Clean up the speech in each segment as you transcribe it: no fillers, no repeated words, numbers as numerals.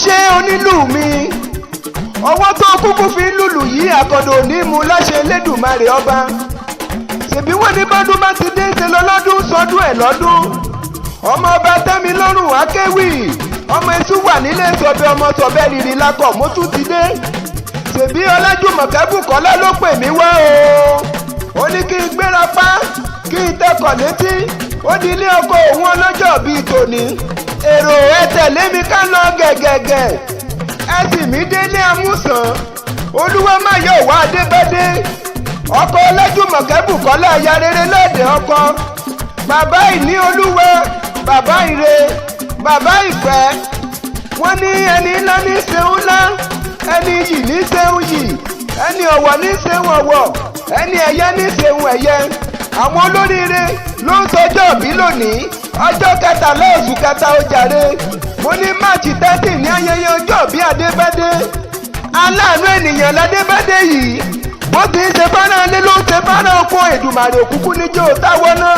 ṣe onílù mi ọwọ́ tó kúkú fi lùlù yìí àkọ́dọ̀ ní mu láṣẹ Elédùmarè ọba ṣèbí wọ́n ní bọ́dún bá ti dé ṣe lọ́lọ́dún sọdún ẹ̀ lọ́dún ọmọ ọba tẹ́mi lọ́rùn akéwì ọmọ èṣù wà nílé sọ̀bẹ ọmọ sọ̀bẹ rírì lakọ̀ mo tún ti dé ṣèbí Ọlájùmọ̀kẹ́ Bùkọ́lá ló pè mí wá o ó ní kí n gbéra pa kí n tẹkọ̀ létí ó di ilé ọkọ òun ọlọ́jọ́ bíi tòní èrò ẹ tẹ̀lé mi ká lọ gẹ̀gẹ̀gẹ̀ ẹ sì mí délé Amusan Oluwamayowa Adebade ọkọ Ọlájùmọ̀kẹ́ Bùkọ́lá aya rere lóde ọkọ bàbá ìní olúwa bàbá ire bàbá ìfẹ́ wọ́n ní ẹni ńlá ní ṣeun ńlá ẹni yìí ní ṣeun yìí ẹni ọ̀wọ̀ ní ṣeun ọ̀wọ̀ ẹni ẹ̀yẹ ní ṣeun ẹ̀yẹ àwọn olóríire ló ń sọjọ́ bí lónìí ọjọ́ kẹtàlá oṣù kẹta ó jàre mo ní March 13 ní ayẹyẹ ọjọ́ bí Adébádé aláàánú ènìyàn ládébádé yìí bó ti ń ṣe fọ́nrán ilé ló ń ṣe fọ́nrán oko Èdùmàrè òkùnkùn níjó táwọn náà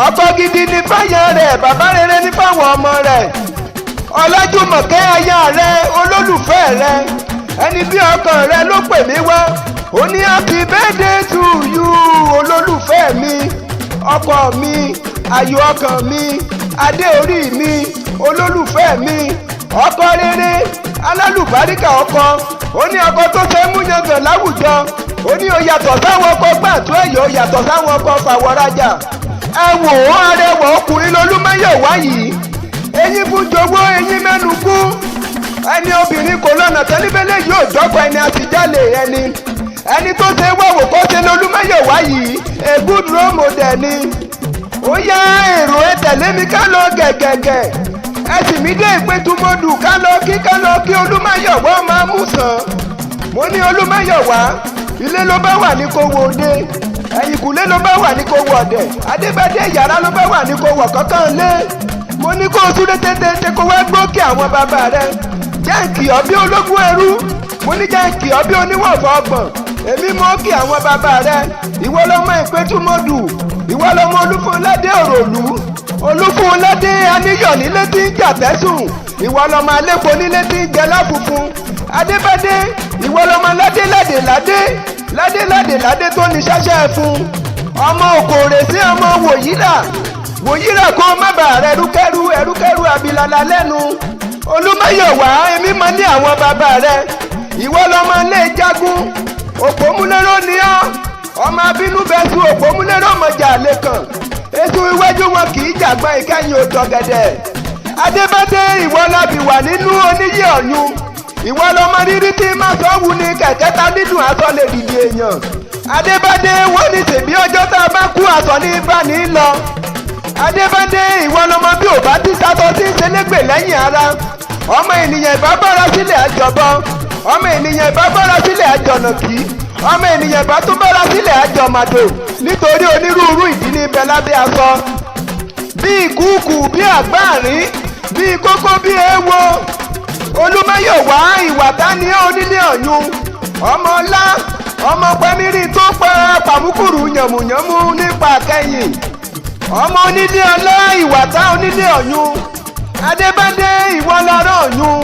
ọkọ gidi ní fáyà rẹ̀ bàbá rere ní fáwọn ọmọ rẹ̀ Ọlájùmọ̀kẹ́ aya rẹ̀ olólùfẹ́ rẹ̀ ẹni bí ọkàn rẹ̀ ló pè mí wá ó ní happy birthday to you olólùfẹ́ mi ọkọ mi ayọ̀ ọkàn mi adé orí mi olólùfẹ́ mi ọkọ rere alálùbáríkà ọkọ ó ní ọkọ tó ṣe mú yangàn láwùjọ ó ní ó yàtọ̀ sáwọn ọkọ gbàtú ẹ̀yọ́ yàtọ̀ sáwọn ọkọ fàwọ́rajà ẹ wò ó arẹwà ọkùnrin lolúmáyọ̀wá yìí eyín fún jowó eyín mẹ́nu kú ẹni obìnrin kò lọ́nà tẹ́lifílẹ̀ yóò jọ́pọ̀ ẹni àtijálè ẹni tó ṣe wọ̀wọ̀ kó ṣe lolúmáyọ̀wá yìí a good role model ni ó yá èrò ẹ tẹ̀lé mi ká lọ gẹ̀gẹ̀gẹ̀ ẹ sì mí dé Ìpẹ̀tùmọdù ká lọ kí Olúmáyọ̀wá ọmọ Amusan mo ní Olúmáyọ̀wá ilé ló bá wà ní kó wo òde ẹ̀yìnkùlé ló bá wà ní kó wọ ọ̀dẹ̀ Adébádé yàrá ló bá wà ní kó wọ̀ kankan lé mo ní kó súré tètè kó wá gbókè àwọn bàbá rẹ jẹ́ǹkì ọbí ológun ẹrú mo ní jẹ́ǹkì ọbí oníwọ̀fọ̀ ọgbọ̀n èmi mọ́ kí àwọn bàbá rẹ ìwọ lọmọ Ìpẹ̀tùmọdù ìwọ lọmọ Olúfúnládé òròlú Olúfúnládé aníyọ̀ nílé tí ń jà tẹ́sùn ìwọ lọmọ Alépo nílé tí ń jẹ láfunfun Adébádé ìwọ lọmọ ládé tó ní ṣáṣẹ́ fún ọmọ òkòrè sí ọmọ wòyíra kó má bàa rẹ ẹrúkẹ́rú abilala lẹ́nu Olúmáyọ̀wá èmi mọ ní àwọn bàbá rẹ ìwọ lọmọ ilé jagun Òpómúléró ni ọ́ ọmọ abínú bẹ́ẹ̀ sùn Òpómúléró mọ̀jà lẹ́kàn ètò iwájú wọn kì í jàgbọ́n ìkẹyìn òtọ̀gẹ̀dẹ̀ Adébádé ìwọ lábì wà nínú oníyè ọ̀yún ìwọ lọmọ rírí tí má sọ wù ní kẹ̀kẹ́ ta dídùn aṣọ lè dìde èèyàn Adébádé wọ́n ní tèmi ọjọ́ tá a bá kú aṣọ ní bá ní lọ Adébádé ìwọ lọmọ bí ò bá ti sátọ tí ń ṣẹlẹ́gbẹ̀ lẹ́yìn ara ọmọ ènìyàn ìbá bọ́ra sílẹ̀ àjọbọ ọmọ ènìyàn ìbá bọ́ra sílẹ̀ àjọ̀nàkí ọmọ ènìyàn ìbá tún bọ́ra sílẹ̀ àjọmàdò nítorí onírúurú ìdí ní ibẹ̀ lábẹ́ aṣọ bí ìkúùkù bí àgbáàrín bí kókó bí èèwọ̀ Olúmáyọ̀wá ìwà tání onílé ọ̀yún ọmọ ńlá ọmọ pẹ́mírí tó pa pàmùkùrù yànmùyànmù nípa kẹ́yìn ọmọ onílé ọlá ìwà tá onílé ọ̀yún Adébádé ìwọ lọ́rọ̀ ọ̀yún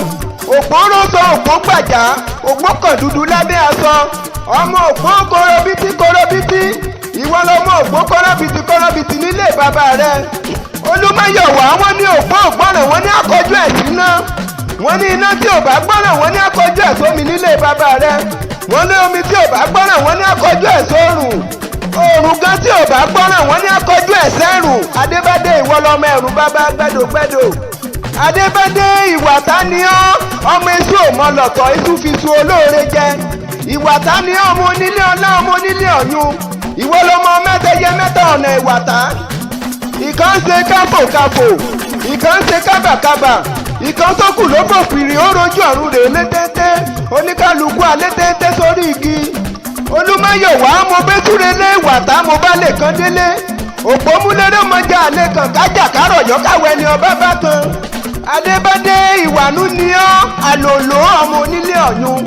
òpó rọ́sọ òpó gbàjá òpó kàn dúdú lábẹ́ aṣọ ọmọ òpó korobítí ìwọ lọmọ òpó kọ́rọ́bìtì nílé bàbá rẹ Olúmáyọ̀wá wọ́n ní òpó ògbọ́ràn wọ́n ní akọjú ẹ̀ síná wọ́n ní iná tí ò bá gbọ́ràn wọ́n ní akọjú ẹ̀ sómi nílé bàbá rẹ wọ́n ní omi tí ò bá gbọ́ràn wọ́n ní akọjú ẹ̀ sórùn òòrùn gan tí ò bá gbọ́ràn wọ́n ní akọjú ẹ̀ sẹ́rùn Adébádé ìwọ lọmọ ẹ̀rù bàbá gbẹ́dògbẹ́dò Adébádé ìwà ta ni ọ́ ọmọ èṣù òmọlọ̀tọ̀ èṣù fi su olóore jẹ ìwà ta ni ọ́ ọmọ onílé ọlá ọmọ onílé ọ̀yún ìwọ lọmọ mẹ́tẹ̀yẹ mẹ́ta ọ̀nà ìwà ta ìkan ṣe káfòkáfò ìkan ṣe kábàkábà ìkan tó kù ló bò fìrì ó rojú ọ̀run rè létété oníkálukú alétété sórí igi Olúmáyọ̀wá mo bẹ́túre lé ìwà tá mo bá lè kan délé Òpómúléró mọjà àlè kan kájà kárọ̀yọ́ káwẹ́ ni ọba bá kan Adébádé ìwànú ni ọ́ àlòlò ọmọ onílé ọ̀yún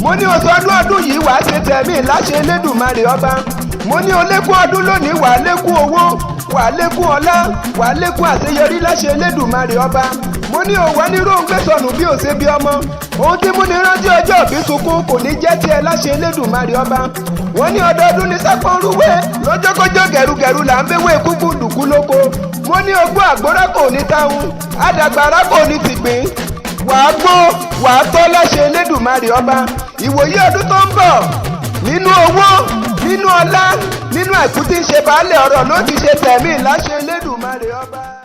mo ní oṣù ọdún yìí wàá ṣe tẹ̀mí láṣẹ Elédùmarè ọba mo ní olékún ọdún lónìí wàá lékún owó wàá lékún ọlá wàá lékún àṣeyọrí láṣẹ Elédùmarè ọba mo ní òwò níròǹgbé sọnù bí òṣè bí ọmọ ohun tí múni rántí ọjọ́ òbí sunkún kò ní jẹ́ tiẹ̀ láṣẹ Elédùmarè ọba wọ́n ní ọdọọdún ní sápọ́nrúwé lọ́jọ́kọ́jọ́ gẹ̀rúgẹ̀rú là ń béwé kúkú dùkú lóko mo ní ogún àgbórá kò ní táwọn àdàgbàrá kò ní tìgbín wàá gbó wàá tọ́ láṣẹ Elédùmarè ọba ìwòye ọdún tó ń bọ̀ nínú owó nínú ọlá nínú àìkú tí ń ṣe baálé ọ̀rọ̀ ló ti ṣe tẹ̀mí láṣẹ Elédùmarè ọba.